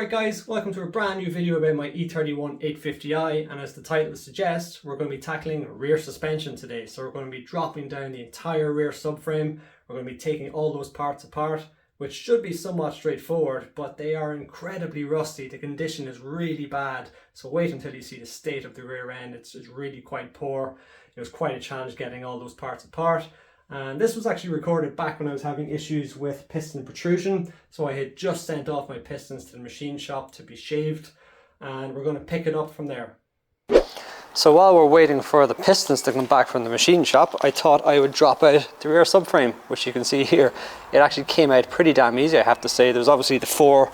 Alright guys, welcome to a brand new video about my E31 850i, and as the title suggests, we're going to be tackling rear suspension today. So we're going to be dropping down the entire rear subframe. We're going to be taking all those parts apart, which should be somewhat straightforward, but they are incredibly rusty. The condition is really bad, so wait until you see the state of the rear end. It's really quite poor. It was quite a challenge getting all those parts apart. And this was actually recorded back when I was having issues with piston protrusion. So I had just sent off my pistons to the machine shop to be shaved, and we're going to pick it up from there. So while we're waiting for the pistons to come back from the machine shop, I thought I would drop out the rear subframe, which you can see here. It actually came out pretty damn easy, I have to say. There's obviously the four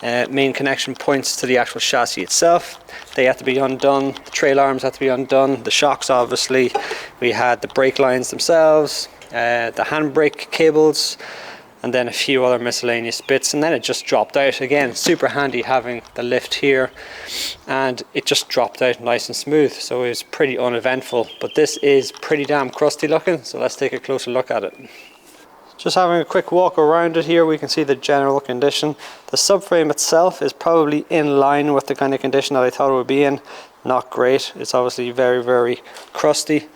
main connection points to the actual chassis itself. They had to be undone, the trail arms had to be undone, the shocks obviously. We had the brake lines themselves, the handbrake cables, and then a few other miscellaneous bits, and then it just dropped out. Again, super handy having the lift here, and it just dropped out nice and smooth, so it was pretty uneventful. But this is pretty damn crusty looking, so let's take a closer look at it. Just having a quick walk around it here, we can see the general condition. The subframe itself is probably in line with the kind of condition that I thought it would be in. Not great. It's obviously very crusty.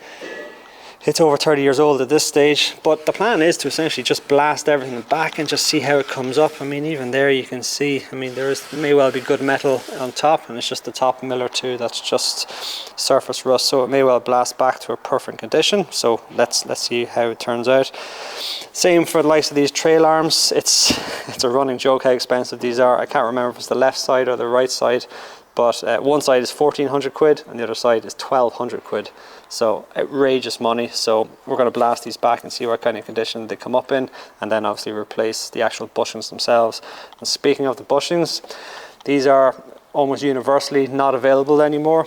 It's over 30 years old at this stage, but the plan is to essentially just blast everything back and just see how it comes up. I mean, even there you can see, I mean, there may well be good metal on top, and it's just the top mill or two that's just surface rust, so it may well blast back to a perfect condition. So let's see how it turns out. Same for the likes of these trail arms. It's a running joke how expensive these are. I can't remember if it's the left side or the right side, but one side is 1400 quid and the other side is 1200 quid. So outrageous money. So we're going to blast these back and see what kind of condition they come up in, and then obviously replace the actual bushings themselves. And speaking of the bushings, these are almost universally not available anymore,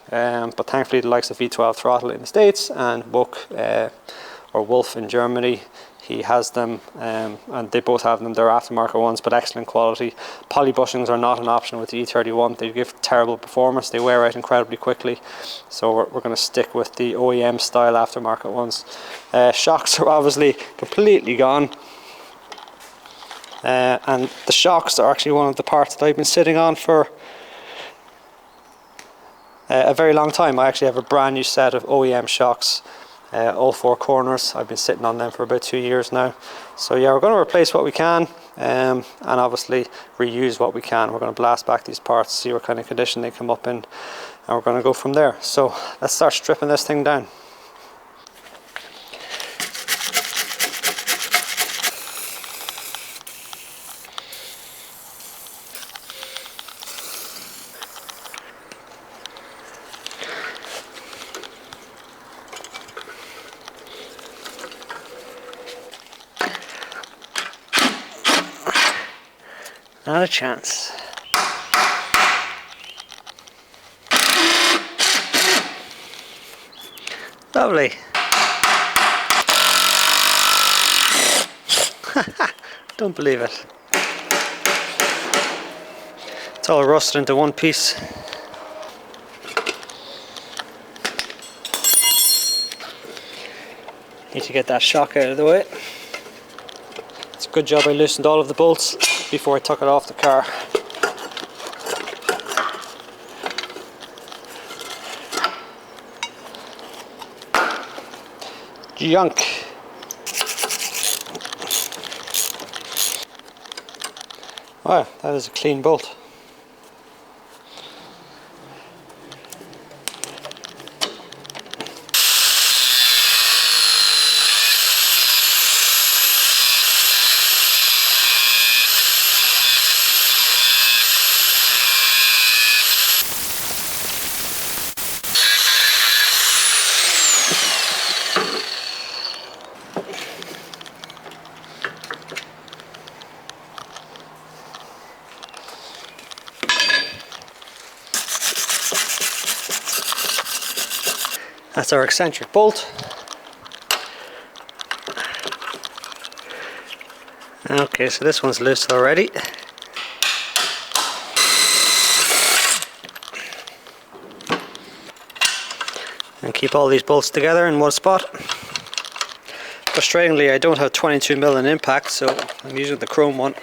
but thankfully the likes of V12 Throttle in the States and Wolf in Germany, he has them, and they both have them. They're aftermarket ones, but excellent quality. Poly bushings are not an option with the E31. They give terrible performance. They wear out incredibly quickly. So we're going to stick with the OEM style aftermarket ones. Shocks are obviously completely gone. And the shocks are actually one of the parts that I've been sitting on for a very long time. I actually have a brand new set of OEM shocks. All four corners. I've been sitting on them for about 2 years now. So yeah, we're going to replace what we can, and obviously reuse what we can. We're going to blast back these parts, see what kind of condition they come up in, and we're going to go from there. So let's start stripping this thing down. Not a chance. Lovely. Don't believe it. It's all rusted into one piece. Need to get that shock out of the way. It's a good job I loosened all of the bolts before I took it off the car. Junk. Wow, that is a clean bolt. That's our eccentric bolt. Okay, so this one's loose already. And keep all these bolts together in one spot. Frustratingly, I don't have 22mm in impact, so I'm using the chrome one.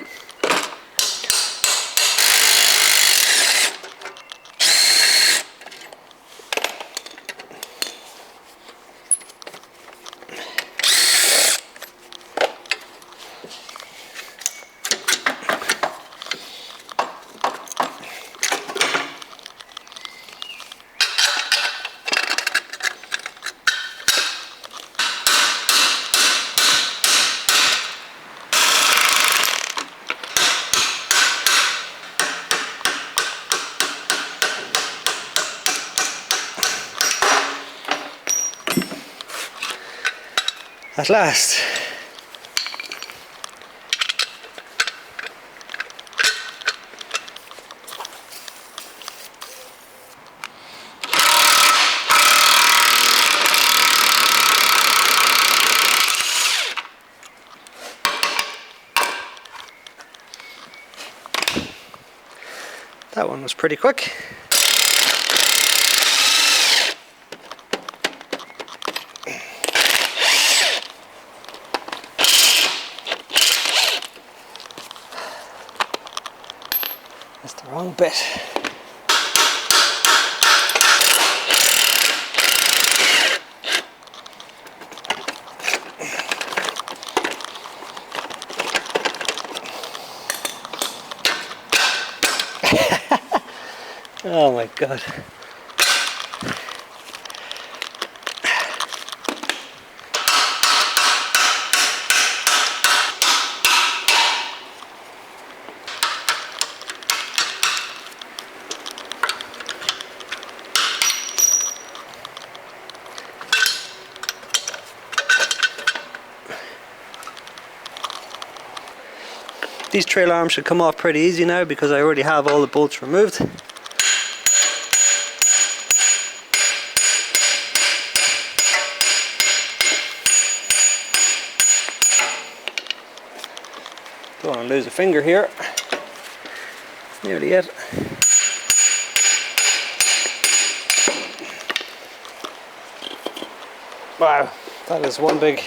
At last. That one was pretty quick. That's the wrong bit. Oh my god. These trail arms should come off pretty easy now because I already have all the bolts removed. Don't want to lose a finger here. Nearly it. Wow, that is one big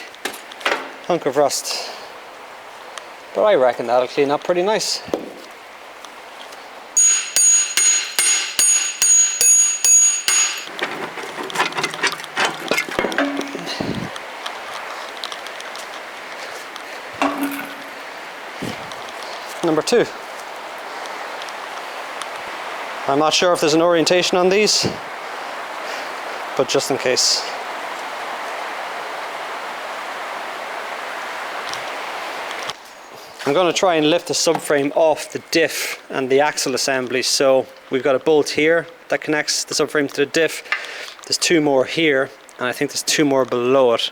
hunk of rust. But I reckon that'll clean up pretty nice. Number 2. I'm not sure if there's an orientation on these, but just in case. I'm going to try and lift the subframe off the diff and the axle assembly. So we've got a bolt here that connects the subframe to the diff. There's 2 more here, and I think there's 2 more below it,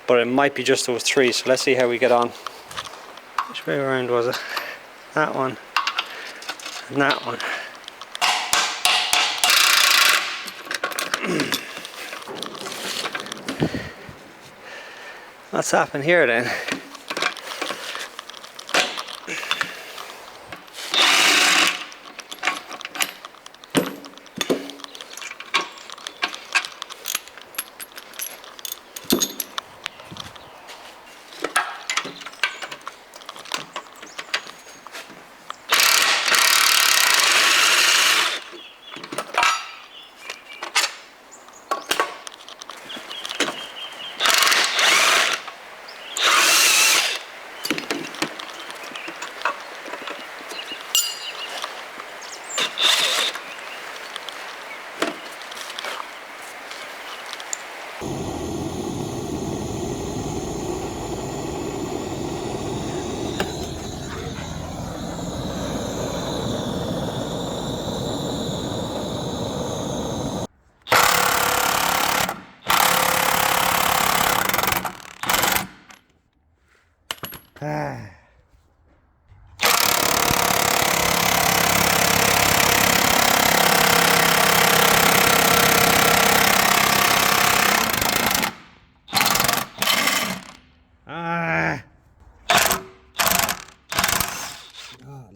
but it might be just those 3. So let's see how we get on. Which way around was it? That one and that one. What's happened here then?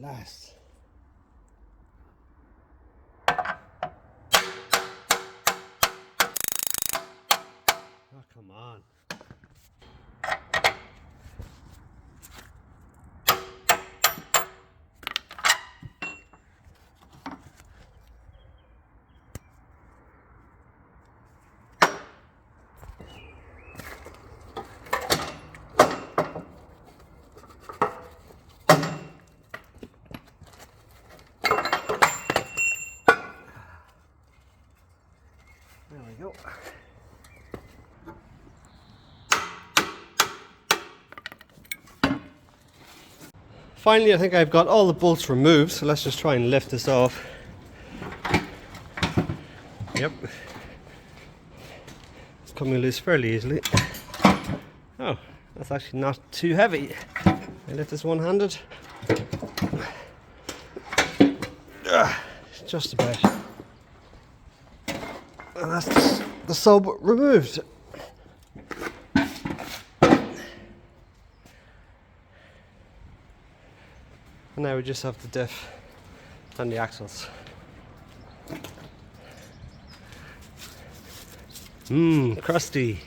Last. Oh, come on. There we go. Finally, I think I've got all the bolts removed, so let's just try and lift this off. Yep. It's coming loose fairly easily. Oh, that's actually not too heavy. I lift this one-handed. Just about. And that's the sub removed. And now we just have the diff and the axles. Crusty.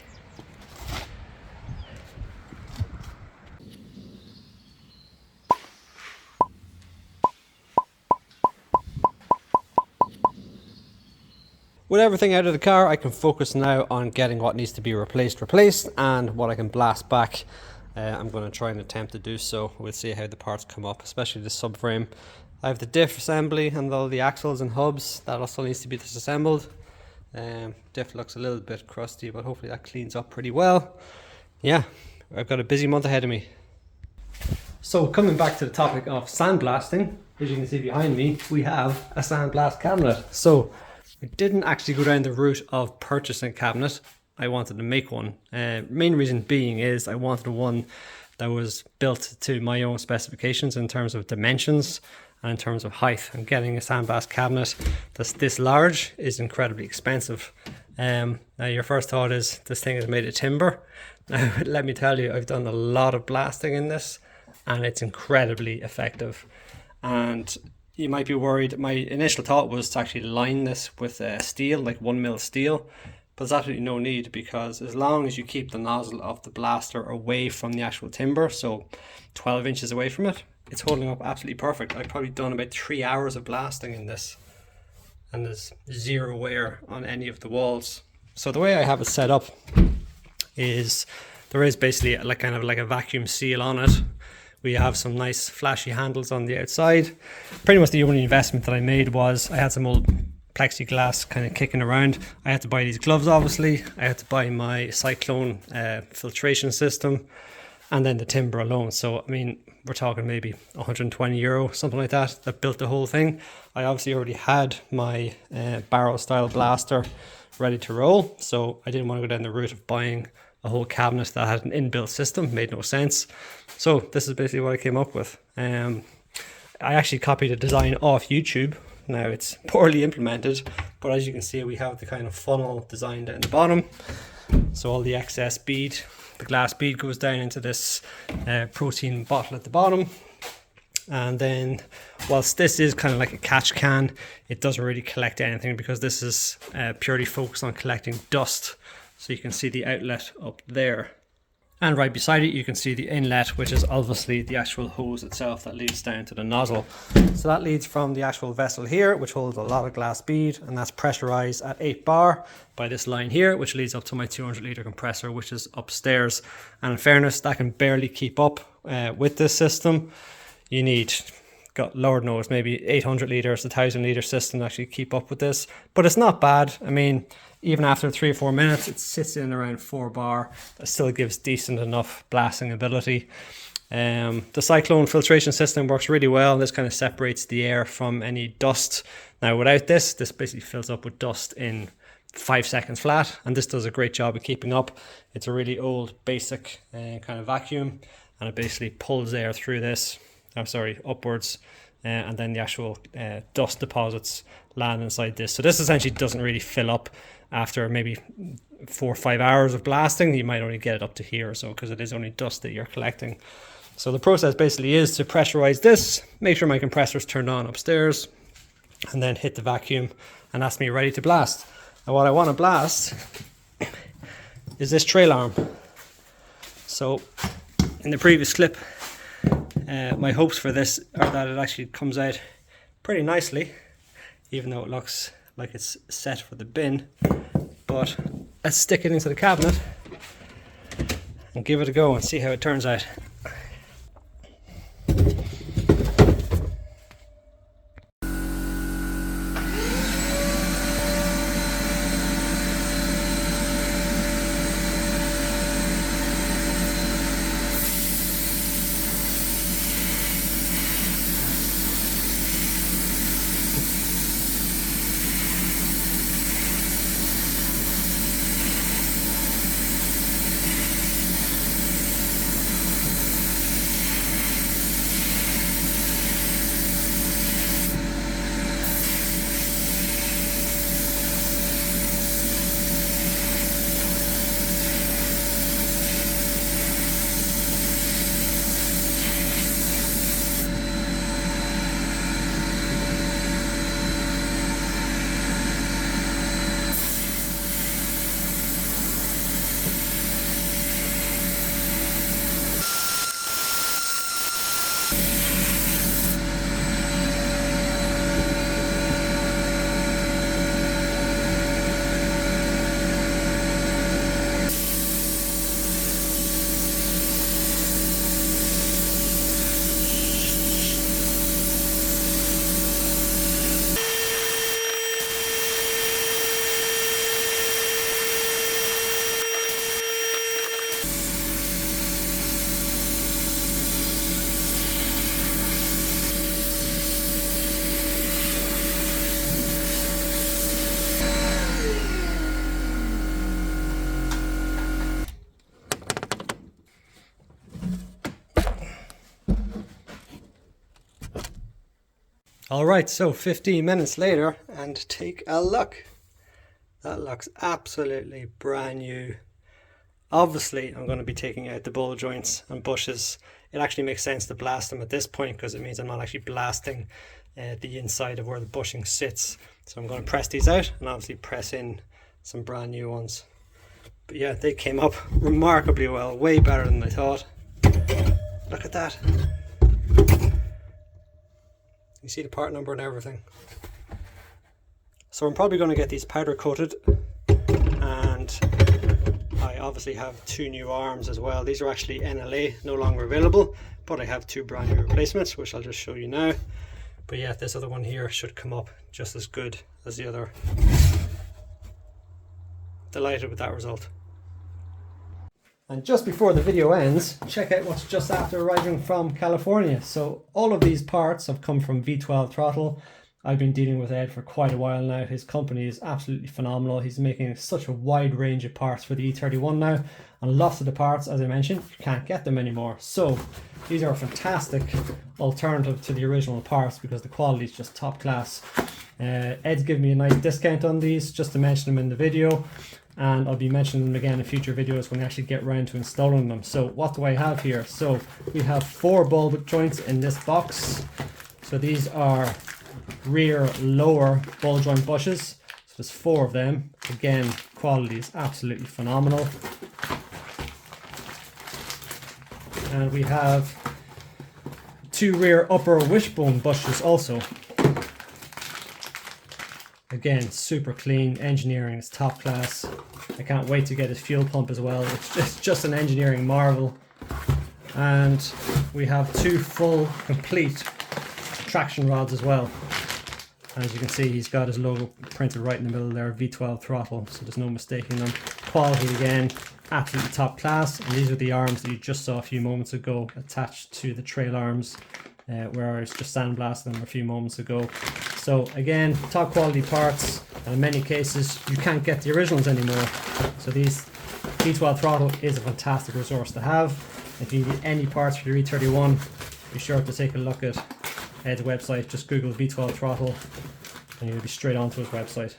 With everything out of the car, I can focus now on getting what needs to be replaced, and what I can blast back. I'm going to try and attempt to do so. We'll see how the parts come up, especially the subframe. I have the diff assembly and all the axles and hubs. That also needs to be disassembled. Diff looks a little bit crusty, but hopefully that cleans up pretty well. Yeah, I've got a busy month ahead of me. So coming back to the topic of sandblasting, as you can see behind me, we have a sandblast cabinet. So I didn't actually go down the route of purchasing a cabinet. I wanted to make one. Main reason being is I wanted one that was built to my own specifications in terms of dimensions and in terms of height. And getting a sandblast cabinet that's this large is incredibly expensive. Now your first thought is this thing is made of timber. Now let me tell you, I've done a lot of blasting in this and it's incredibly effective. And you might be worried. My initial thought was to actually line this with steel, like 1mm steel, but there's absolutely no need, because as long as you keep the nozzle of the blaster away from the actual timber, so 12 inches away from it, it's holding up absolutely perfect. I've probably done about 3 hours of blasting in this, and there's zero wear on any of the walls. So the way I have it set up is there is basically like kind of like a vacuum seal on it. We have some nice flashy handles on the outside. Pretty much the only investment that I made was I had some old plexiglass kind of kicking around. I had to buy these gloves, obviously. I had to buy my cyclone filtration system, and then the timber alone. So, I mean, we're talking maybe €120, something like that, that built the whole thing. I obviously already had my barrel style blaster ready to roll, so I didn't want to go down the route of buying a whole cabinet that had an inbuilt system. Made no sense. So this is basically what I came up with. I actually copied a design off YouTube. Now it's poorly implemented, but as you can see, we have the kind of funnel designed down the bottom. So all the excess bead, the glass bead, goes down into this protein bottle at the bottom. And then whilst this is kind of like a catch can, it doesn't really collect anything, because this is purely focused on collecting dust. So you can see the outlet up there. And right beside it, you can see the inlet, which is obviously the actual hose itself that leads down to the nozzle. So that leads from the actual vessel here, which holds a lot of glass bead, and that's pressurized at 8 bar by this line here, which leads up to my 200 litre compressor, which is upstairs. And in fairness, that can barely keep up with this system. You need, God, Lord knows, maybe 800 litres, 1,000 litre system to actually keep up with this. But it's not bad. I mean, even after 3 or 4 minutes, it sits in around 4 bar. That still gives decent enough blasting ability. The cyclone filtration system works really well. This kind of separates the air from any dust. Now without this basically fills up with dust in 5 seconds flat, and this does a great job of keeping up. It's a really old basic kind of vacuum, and it basically pulls air through this, upwards, and then the actual dust deposits land inside this. So this essentially doesn't really fill up. After maybe 4 or 5 hours of blasting, you might only get it up to here or so, because it is only dust that you're collecting. So the process basically is to pressurize this, make sure my compressor's turned on upstairs, and then hit the vacuum, and that's me ready to blast. And what I want to blast is this trail arm. So in the previous clip, my hopes for this are that it actually comes out pretty nicely, even though it looks like it's set for the bin. But let's stick it into the cabinet and give it a go and see how it turns out. All right, so 15 minutes later, and take a look. That looks absolutely brand new. Obviously, I'm going to be taking out the ball joints and bushes. It actually makes sense to blast them at this point because it means I'm not actually blasting the inside of where the bushing sits. So I'm going to press these out and obviously press in some brand new ones. But yeah, they came up remarkably well, way better than I thought. Look at that. You see the part number and everything. So I'm probably going to get these powder coated, and I obviously have 2 new arms as well. These are actually NLA, no longer available, but I have 2 brand new replacements, which I'll just show you now. But yeah, this other one here should come up just as good as the other. Delighted with that result. And just before the video ends, check out what's just after arriving from California. So all of these parts have come from V12 Throttle. I've been dealing with Ed for quite a while now. His company is absolutely phenomenal. He's making such a wide range of parts for the E31 now. And lots of the parts, as I mentioned, you can't get them anymore. So these are a fantastic alternative to the original parts because the quality is just top class. Ed's given me a nice discount on these just to mention them in the video. And I'll be mentioning them again in future videos when I actually get around to installing them. So what do I have here? So we have 4 ball joints in this box. So these are rear lower ball joint bushes. So there's 4 of them. Again, quality is absolutely phenomenal. And we have 2 rear upper wishbone bushes also. Again, super clean, engineering is top class. I can't wait to get his fuel pump as well. It's just an engineering marvel. And we have 2 full, complete traction rods as well. As you can see, he's got his logo printed right in the middle there, V12 Throttle, so there's no mistaking them. Quality again, absolutely top class. And these are the arms that you just saw a few moments ago attached to the trail arms, where I was just sandblasting them a few moments ago. So again, top quality parts, and in many cases you can't get the originals anymore. So these V12 Throttle is a fantastic resource to have. If you need any parts for your E31, be sure to take a look at Ed's website. Just Google V12 Throttle and you'll be straight onto his website.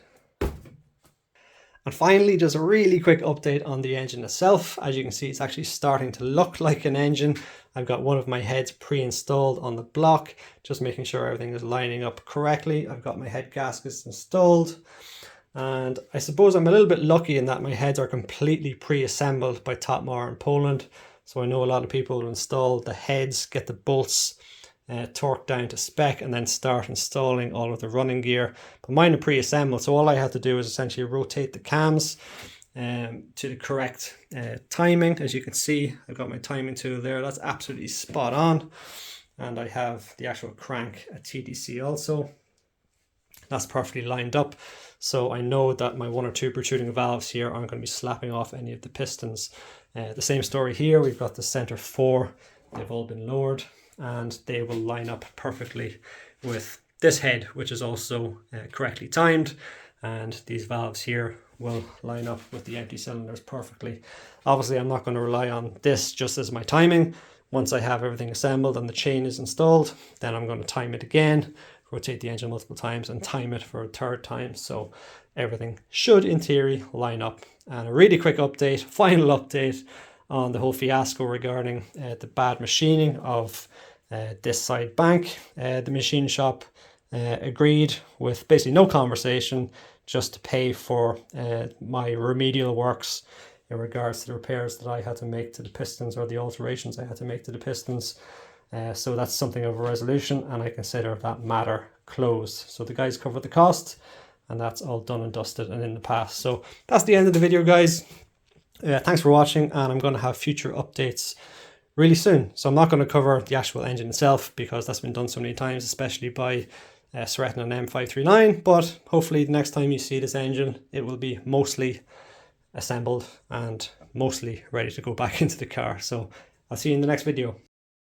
And finally, just a really quick update on the engine itself. As you can see, it's actually starting to look like an engine. I've got one of my heads pre-installed on the block, just making sure everything is lining up correctly. I've got my head gaskets installed. And I suppose I'm a little bit lucky in that my heads are completely pre-assembled by Topmar in Poland. So I know a lot of people will install the heads, get the bolts torqued down to spec, and then start installing all of the running gear. But mine are pre-assembled, so all I had to do is essentially rotate the cams to the correct timing. As you can see, I've got my timing tool there. That's absolutely spot on. And I have the actual crank at TDC also. That's perfectly lined up. So I know that my 1 or 2 protruding valves here aren't going to be slapping off any of the pistons. The same story here. We've got the center 4. They've all been lowered, and they will line up perfectly with this head, which is also correctly timed, and these valves here will line up with the empty cylinders perfectly. Obviously, I'm not going to rely on this just as my timing. Once I have everything assembled and the chain is installed, then I'm going to time it again, rotate the engine multiple times and time it for a 3rd time. So everything should in theory line up. And a really quick update, final update on the whole fiasco regarding the bad machining of this side bank. The machine shop agreed with basically no conversation just to pay for my remedial works in regards to the repairs that I had to make to the pistons, or the alterations I had to make to the pistons. So that's something of a resolution, and I consider that matter closed. So the guys covered the cost, and that's all done and dusted and in the past. So that's the end of the video, guys. Thanks for watching, and I'm going to have future updates really soon. So I'm not going to cover the actual engine itself because that's been done so many times, especially by Sretton and M539, but hopefully the next time you see this engine, it will be mostly assembled and mostly ready to go back into the car. So I'll see you in the next video.